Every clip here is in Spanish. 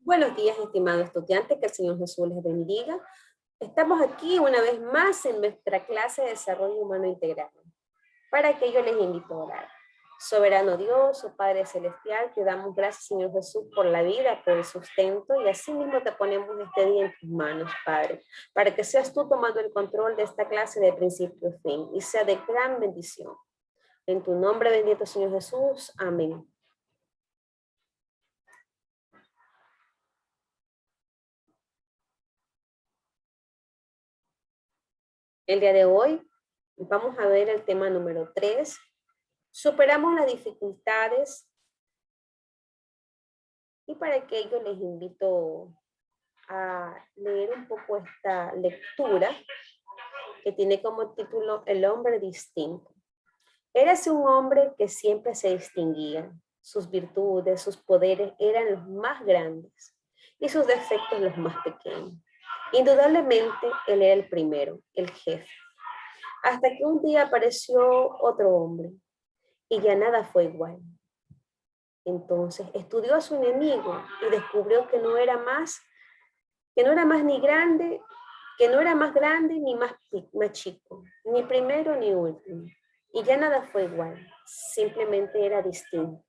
Buenos días, estimados estudiantes, que el Señor Jesús les bendiga. Estamos aquí una vez más en nuestra clase de Desarrollo Humano Integral. Para que yo les invito a orar. Soberano Dios, oh Padre Celestial, te damos gracias, Señor Jesús, por la vida, por el sustento, y así mismo te ponemos este día en tus manos, Padre, para que seas tú tomando el control de esta clase de principio a fin, y sea de gran bendición. En tu nombre bendito, Señor Jesús. Amén. El día de hoy vamos a ver el tema número 3. Superamos las dificultades, y para aquello les invito a leer un poco esta lectura que tiene como título El hombre distinto. Érase un hombre que siempre se distinguía. Sus virtudes, sus poderes eran los más grandes y sus defectos los más pequeños. Indudablemente él era el primero, el jefe. Hasta que un día apareció otro hombre y ya nada fue igual. Entonces estudió a su enemigo y descubrió que no era más ni grande, que no era más grande ni más chico, ni primero ni último. Y ya nada fue igual, simplemente era distinto.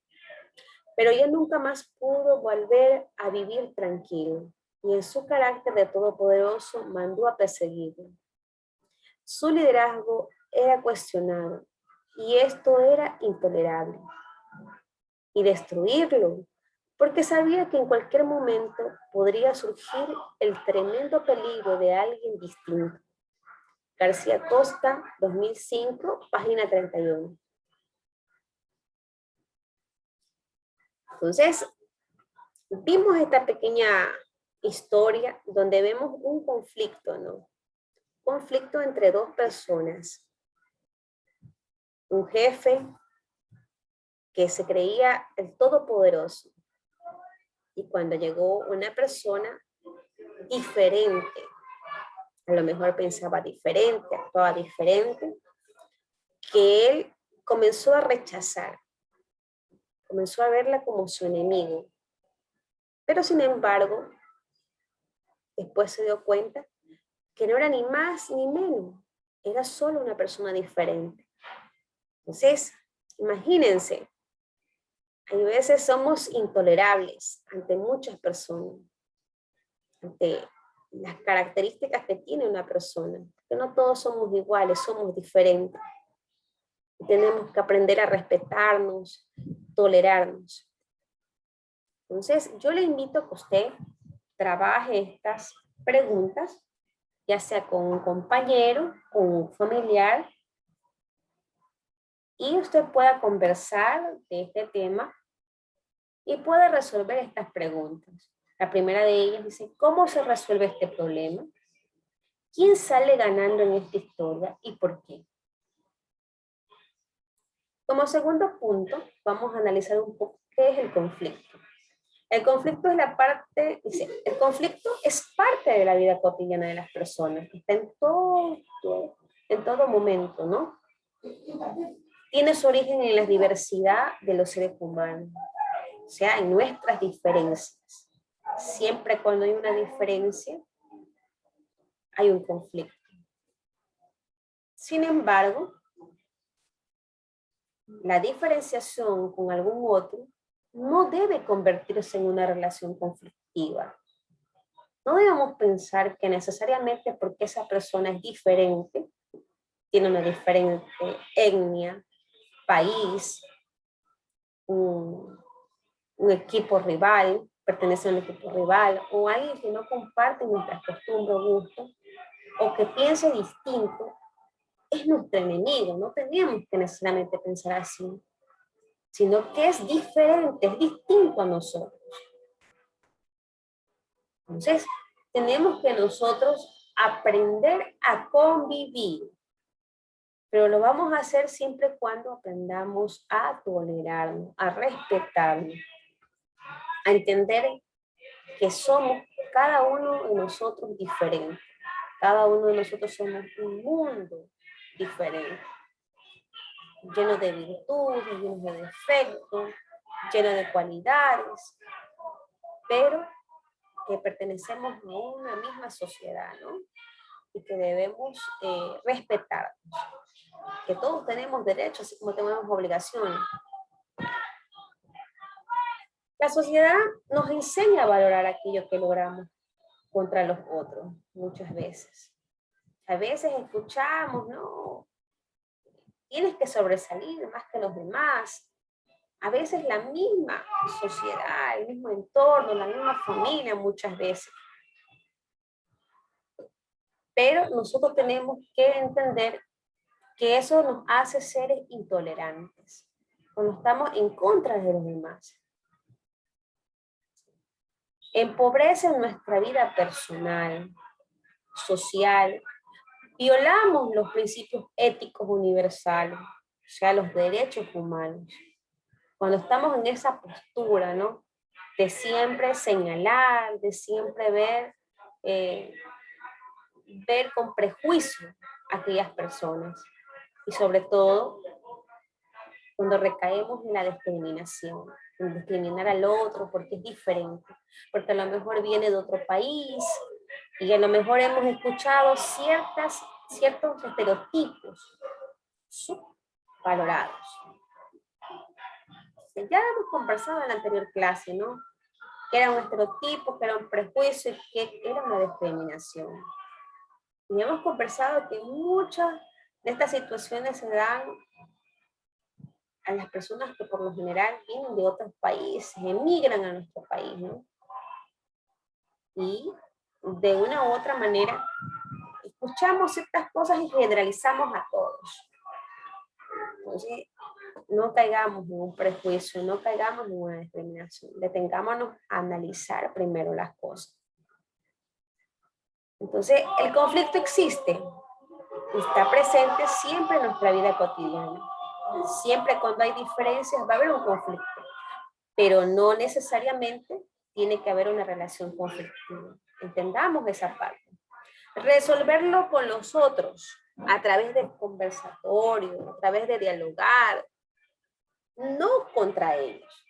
Pero ya nunca más pudo volver a vivir tranquilo, y en su carácter de todopoderoso mandó a perseguirlo. Su liderazgo era cuestionado, y esto era intolerable. Y destruirlo, porque sabía que en cualquier momento podría surgir el tremendo peligro de alguien distinto. García Costa, 2005, página 31. Entonces, vimos esta pequeña historia donde vemos un conflicto, ¿no? Conflicto entre dos personas. Un jefe que se creía el todopoderoso, y cuando llegó una persona diferente, a lo mejor pensaba diferente, actuaba diferente, que él comenzó a rechazar, comenzó a verla como su enemigo. Pero sin embargo, después se dio cuenta que no era ni más ni menos, era solo una persona diferente. Entonces, imagínense, hay veces somos intolerables ante muchas personas, ante las características que tiene una persona, que no todos somos iguales, somos diferentes. Tenemos que aprender a respetarnos, tolerarnos. Entonces, yo le invito a que usted trabaje estas preguntas, ya sea con un compañero, con un familiar, y usted pueda conversar de este tema y pueda resolver estas preguntas. La primera de ellas dice, ¿cómo se resuelve este problema? ¿Quién sale ganando en esta historia y por qué? Como segundo punto, vamos a analizar un poco qué es el conflicto. El conflicto es el conflicto es parte de la vida cotidiana de las personas, está en todo momento, ¿no? Tiene su origen en la diversidad de los seres humanos, o sea, en nuestras diferencias. Siempre cuando hay una diferencia, hay un conflicto. Sin embargo, la diferenciación con algún otro no debe convertirse en una relación conflictiva. No debemos pensar que necesariamente porque esa persona es diferente, tiene una diferente etnia, país, un equipo rival, pertenece a un equipo rival, o alguien que no comparte nuestras costumbres o gustos, o que piense distinto, es nuestro enemigo. No tenemos que necesariamente pensar así, sino que es diferente, es distinto a nosotros. Entonces, tenemos que nosotros aprender a convivir, pero lo vamos a hacer siempre cuando aprendamos a tolerarnos, a respetarnos, a entender que somos cada uno de nosotros diferente. Cada uno de nosotros somos un mundo diferente, lleno de virtudes, lleno de defectos, lleno de cualidades, pero que pertenecemos a una misma sociedad, ¿no? Y que debemos respetarnos, que todos tenemos derechos, así como tenemos obligaciones. La sociedad nos enseña a valorar aquello que logramos contra los otros, muchas veces. A veces escuchamos, no, tienes que sobresalir más que los demás. A veces la misma sociedad, el mismo entorno, la misma familia muchas veces. Pero nosotros tenemos que entender que eso nos hace seres intolerantes, cuando estamos en contra de los demás. Empobrece nuestra vida personal, social, violamos los principios éticos universales, o sea, los derechos humanos. Cuando estamos en esa postura, ¿no? De siempre señalar, de siempre ver con prejuicio a aquellas personas. Y sobre todo, cuando recaemos en la discriminación, en discriminar al otro porque es diferente, porque a lo mejor viene de otro país y a lo mejor hemos escuchado ciertos estereotipos subvalorados. Ya hemos conversado en la anterior clase, ¿no? Que era un estereotipo, que era un prejuicio y que era una discriminación. Y hemos conversado que muchas de estas situaciones se dan a las personas que por lo general vienen de otros países, emigran a nuestro país, ¿no? Y de una u otra manera escuchamos ciertas cosas y generalizamos a todos. Entonces, no caigamos en un prejuicio, no caigamos en una discriminación. Detengámonos a analizar primero las cosas. Entonces, el conflicto existe, está presente siempre en nuestra vida cotidiana. Siempre cuando hay diferencias va a haber un conflicto, pero no necesariamente tiene que haber una relación conflictiva. Entendamos esa parte. Resolverlo con los otros a través del conversatorio, a través de dialogar, no contra ellos.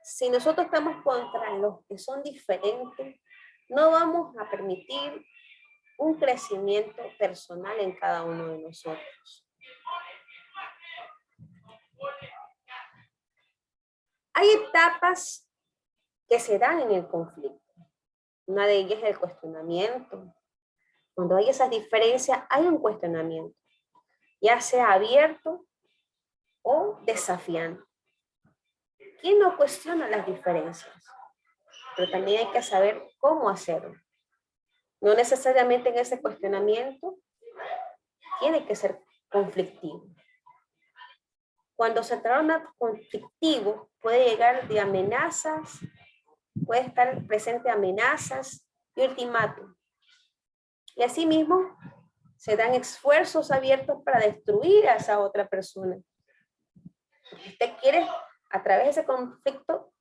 Si nosotros estamos contra los que son diferentes, no vamos a permitir un crecimiento personal en cada uno de nosotros. Hay etapas que se dan en el conflicto. Una de ellas es el cuestionamiento. Cuando hay esas diferencias, hay un cuestionamiento, ya sea abierto o desafiante. ¿Quién no cuestiona las diferencias? Pero también hay que saber cómo hacerlo. No necesariamente en ese cuestionamiento tiene que ser conflictivo. Cuando se torna conflictivo, puede llegar de amenazas, puede estar presente amenazas y ultimátum. Y asimismo, se dan esfuerzos abiertos para destruir a esa otra persona. Usted quiere, a través de ese conflicto,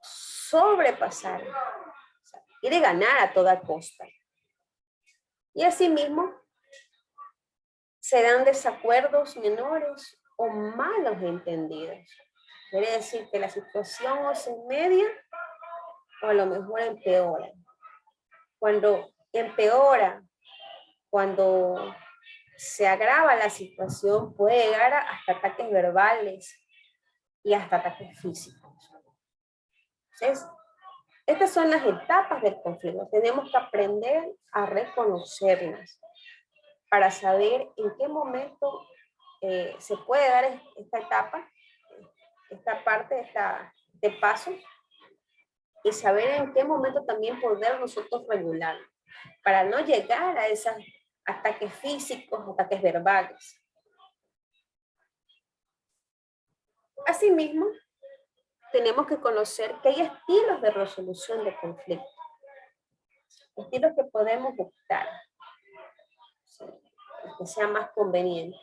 sobrepasar, o sea, quiere ganar a toda costa. Y asimismo, se dan desacuerdos menores o malos entendidos. Quiere decir que la situación o se media o a lo mejor empeora. Cuando empeora, cuando se agrava la situación, puede llegar hasta ataques verbales y hasta ataques físicos. Entonces, estas son las etapas del conflicto. Tenemos que aprender a reconocerlas para saber en qué momento se puede dar esta etapa, esta parte, este paso, y saber en qué momento también poder nosotros regular, para no llegar a esos ataques físicos, ataques verbales. Asimismo, tenemos que conocer que hay estilos de resolución de conflictos, estilos que podemos optar, que sea más conveniente.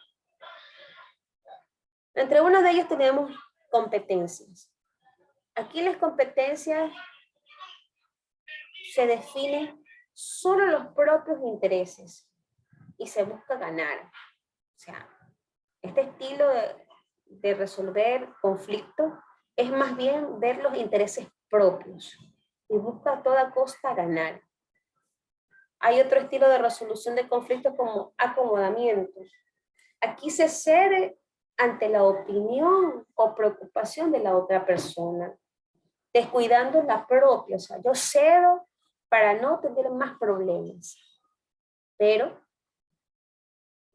Entre uno de ellos tenemos competencias. Aquí las competencias se definen solo los propios intereses y se busca ganar. O sea, este estilo de resolver conflictos es más bien ver los intereses propios y busca a toda costa ganar. Hay otro estilo de resolución de conflictos como acomodamiento. Aquí se cede ante la opinión o preocupación de la otra persona, descuidando la propia. O sea, yo cedo para no tener más problemas, pero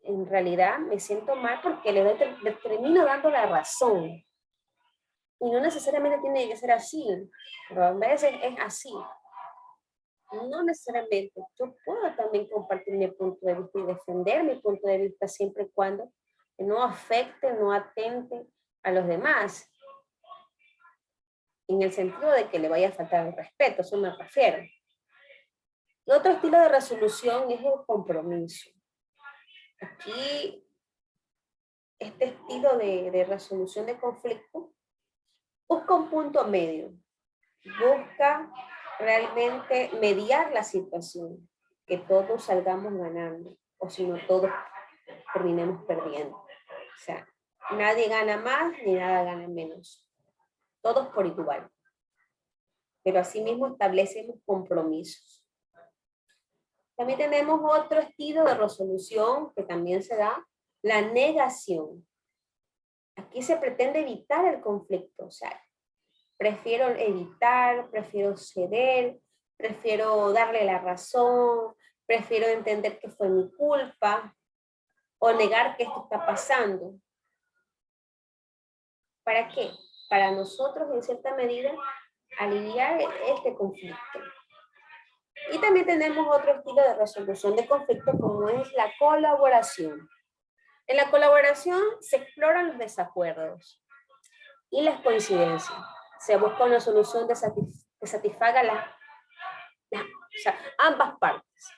en realidad me siento mal porque le termino dando la razón. Y no necesariamente tiene que ser así, pero a veces es así. No necesariamente. Yo puedo también compartir mi punto de vista y defender mi punto de vista siempre y cuando no afecte, no atente a los demás. En el sentido de que le vaya a faltar el respeto, eso me refiero. Y otro estilo de resolución es el compromiso. Aquí, este estilo de resolución de conflicto busca un punto medio. Busca realmente mediar la situación, que todos salgamos ganando, o si no todos terminemos perdiendo. O sea, nadie gana más ni nada gana menos. Todos por igual. Pero asimismo establecemos compromisos. También tenemos otro estilo de resolución que también se da, la negación. Aquí se pretende evitar el conflicto, o sea, prefiero evitar, prefiero ceder, prefiero darle la razón, prefiero entender que fue mi culpa o negar que esto está pasando. ¿Para qué? Para nosotros, en cierta medida, aliviar este conflicto. Y también tenemos otro estilo de resolución de conflicto como es la colaboración. En la colaboración se exploran los desacuerdos y las coincidencias. Se busca una solución que satisfaga o sea, ambas partes.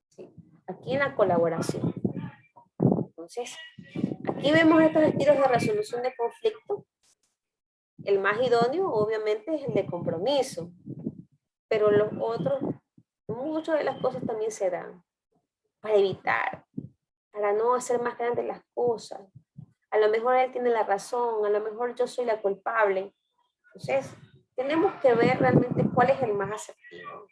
¿Sí? Aquí en la colaboración. Entonces, aquí vemos estos estilos de resolución de conflicto. El más idóneo, obviamente, es el de compromiso. Pero los otros, muchas de las cosas también se dan para evitar, para no hacer más grandes las cosas. A lo mejor él tiene la razón, a lo mejor yo soy la culpable. Entonces, tenemos que ver realmente cuál es el más asertivo.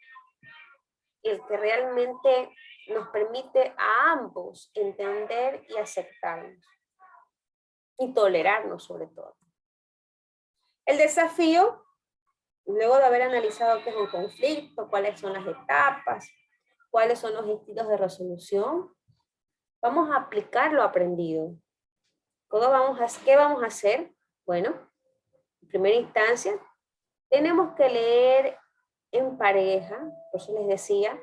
El que realmente nos permite a ambos entender y aceptarnos. Y tolerarnos sobre todo. El desafío, luego de haber analizado qué es un conflicto, cuáles son las etapas, cuáles son los estilos de resolución, vamos a aplicar lo aprendido. ¿Qué vamos a hacer? Bueno, en primera instancia, tenemos que leer en pareja, por eso les decía,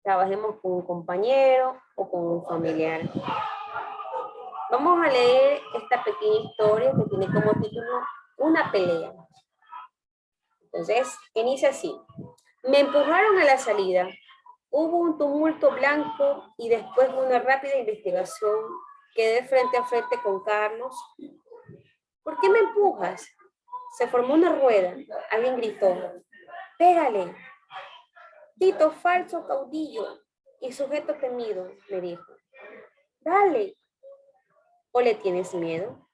trabajemos con un compañero o con un familiar. Vamos a leer esta pequeña historia que tiene como título Una pelea. Entonces, inicia así. Me empujaron a la salida. Hubo un tumulto blanco y después de una rápida investigación quedé frente a frente con Carlos. ¿Por qué me empujas? Se formó una rueda. Alguien gritó. Pégale. Tito, falso caudillo y sujeto temido, me dijo. Dale. ¿O le tienes miedo?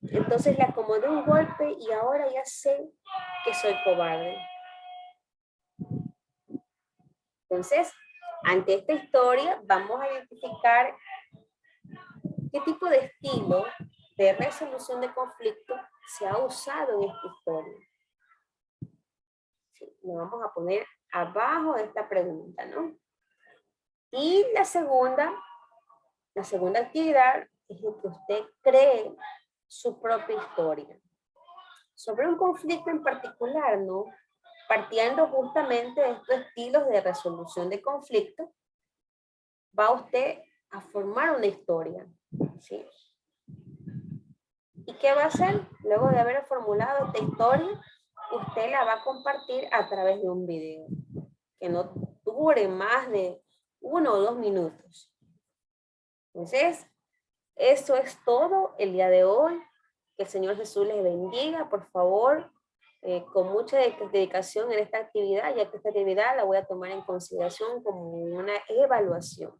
Entonces le acomodé un golpe y ahora ya sé que soy cobarde. Entonces, ante esta historia, vamos a identificar qué tipo de estilo de resolución de conflicto se ha usado en esta historia. Sí, lo vamos a poner abajo de esta pregunta, ¿no? Y la segunda actividad es que usted cree su propia historia sobre un conflicto en particular, ¿no? Partiendo justamente de estos estilos de resolución de conflicto, va usted a formar una historia, ¿sí? ¿Y qué va a hacer? Luego de haber formulado esta historia, usted la va a compartir a través de un video, que no dure más de 1 o 2 minutos. Entonces, eso es todo el día de hoy. Que el Señor Jesús les bendiga, por favor, con mucha dedicación en esta actividad, ya que esta actividad la voy a tomar en consideración como una evaluación.